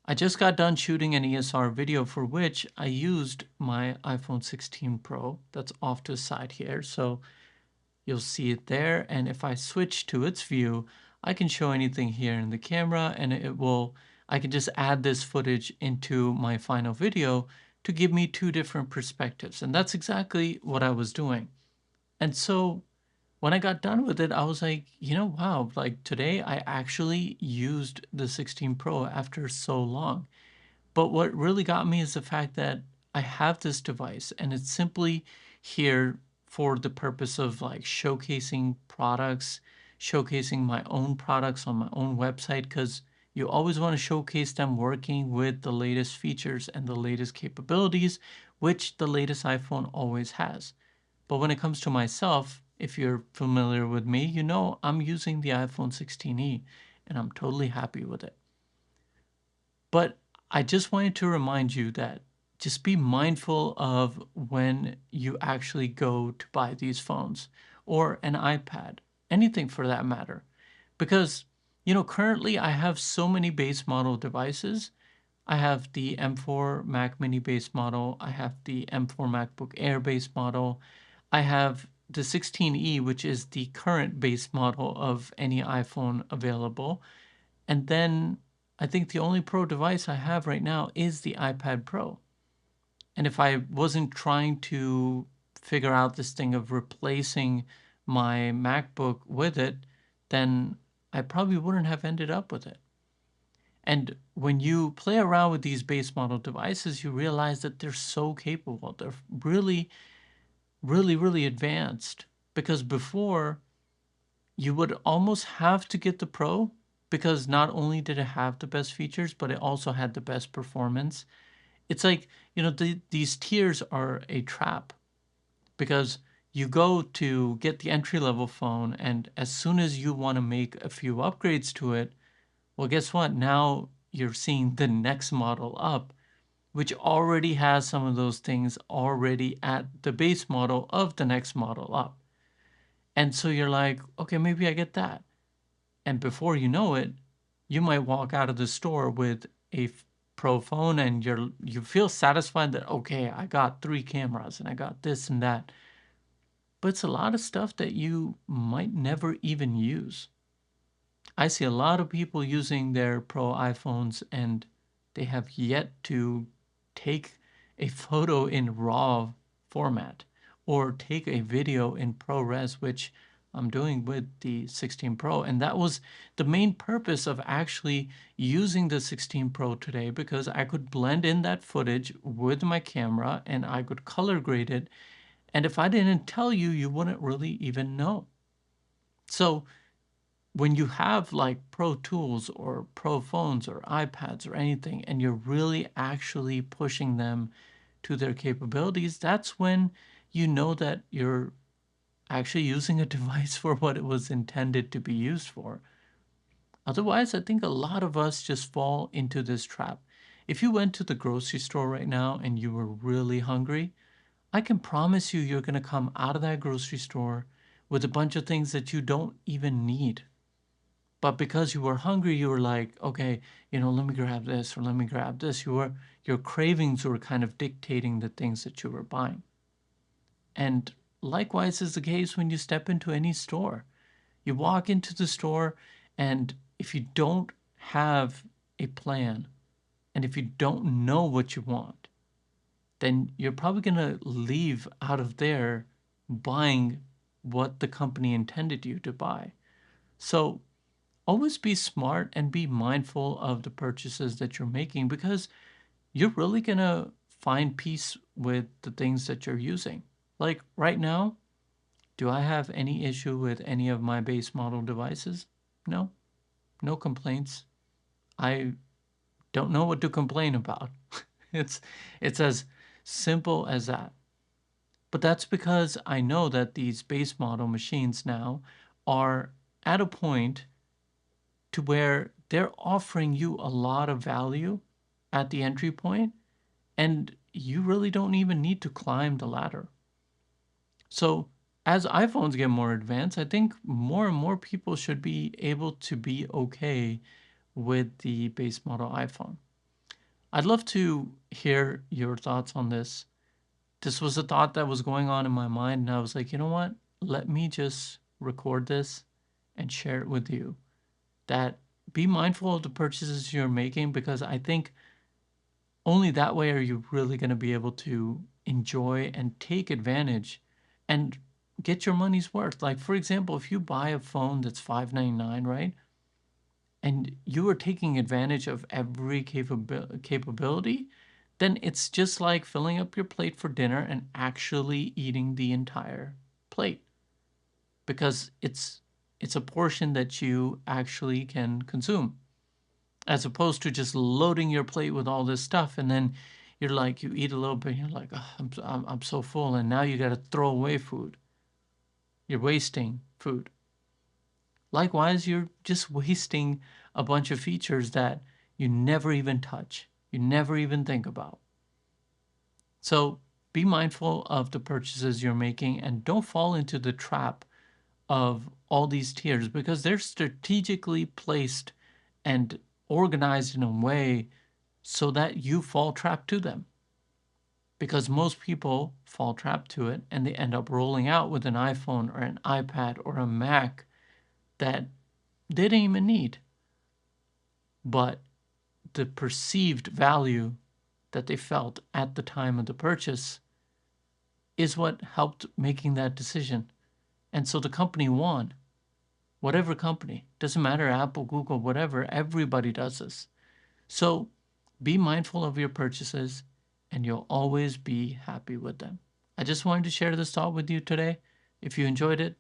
I just got done shooting an ESR video for which I used my iPhone 16 Pro. That's off to the side here, so you'll see it there. And if I switch to its view, I can show anything here in the camera and I can just add this footage into my final video to give me two different perspectives. And that's exactly what I was doing. And so when I got done with it, I was like, wow, like today I actually used the 16 Pro after so long. But what really got me is the fact that I have this device and it's simply here for the purpose of like showcasing products, showcasing my own products on my own website, because you always want to showcase them working with the latest features and the latest capabilities, which the latest iPhone always has. But when it comes to myself, if you're familiar with me, you know I'm using the iPhone 16e and I'm totally happy with it. But I just wanted to remind you that just be mindful of when you actually go to buy these phones or an iPad, anything for that matter. Because, currently I have so many base model devices. I have the M4 Mac Mini base model. I have the M4 MacBook Air base model. I have the 16e, which is the current base model of any iPhone available. And then I think the only Pro device I have right now is the iPad Pro. And if I wasn't trying to figure out this thing of replacing my MacBook with it, then I probably wouldn't have ended up with it. And when you play around with these base model devices, you realize that they're so capable. They're really, really, really advanced. Because before, you would almost have to get the Pro because not only did it have the best features, but it also had the best performance. It's like, these tiers are a trap because you go to get the entry level phone, and as soon as you want to make a few upgrades to it, well, guess what? Now you're seeing the next model up, which already has some of those things already at the base model of the next model up. And so you're like, okay, maybe I get that. And before you know it, you might walk out of the store with a Pro phone and you feel satisfied that, okay, I got 3 cameras and I got this and that. But it's a lot of stuff that you might never even use. I see a lot of people using their Pro iPhones and they have yet to take a photo in RAW format or take a video in ProRes, which I'm doing with the 16 Pro. And that was the main purpose of actually using the 16 Pro today, because I could blend in that footage with my camera and I could color grade it. And if I didn't tell you, you wouldn't really even know. So when you have like Pro Tools or Pro phones or iPads or anything, and you're really actually pushing them to their capabilities, that's when you know that you're actually using a device for what it was intended to be used for. Otherwise, I think a lot of us just fall into this trap. If you went to the grocery store right now and you were really hungry, I can promise you you're going to come out of that grocery store with a bunch of things that you don't even need. But because you were hungry, you were like, okay, let me grab this or let me grab this. Your cravings were kind of dictating the things that you were buying. And likewise is the case when you step into any store. You walk into the store, and if you don't have a plan, and if you don't know what you want, then you're probably going to leave out of there buying what the company intended you to buy. So always be smart and be mindful of the purchases that you're making, because you're really going to find peace with the things that you're using. Like right now, do I have any issue with any of my base model devices? No, no complaints. I don't know what to complain about. it's it's as simple as that. But that's because I know that these base model machines now are at a point to where they're offering you a lot of value at the entry point, and you really don't even need to climb the ladder. So as iPhones get more advanced, I think more and more people should be able to be okay with the base model iPhone. I'd love to hear your thoughts on this. This was a thought that was going on in my mind, and I was like, you know what? Let me just record this and share it with you. That be mindful of the purchases you're making, because I think only that way are you really going to be able to enjoy and take advantage and get your money's worth. Like, for example, if you buy a phone that's $599, right? And you are taking advantage of every capability, then it's just like filling up your plate for dinner and actually eating the entire plate, because it's a portion that you actually can consume, as opposed to just loading your plate with all this stuff, and then you're like, you eat a little bit and you're like, oh, I'm so full, and now you got to throw away food. You're wasting food. Likewise, you're just wasting a bunch of features that you never even touch, you never even think about. So be mindful of the purchases you're making and don't fall into the trap of all these tiers, because they're strategically placed and organized in a way so that you fall trapped to them. Because most people fall trapped to it and they end up rolling out with an iPhone or an iPad or a Mac that they didn't even need. But the perceived value that they felt at the time of the purchase is what helped making that decision. And so the company won. Whatever company, doesn't matter, Apple, Google, whatever, everybody does this. So be mindful of your purchases and you'll always be happy with them. I just wanted to share this thought with you today. If you enjoyed it,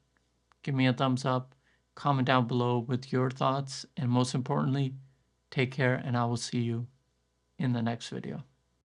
give me a thumbs up, comment down below with your thoughts, and most importantly, take care, and I will see you in the next video.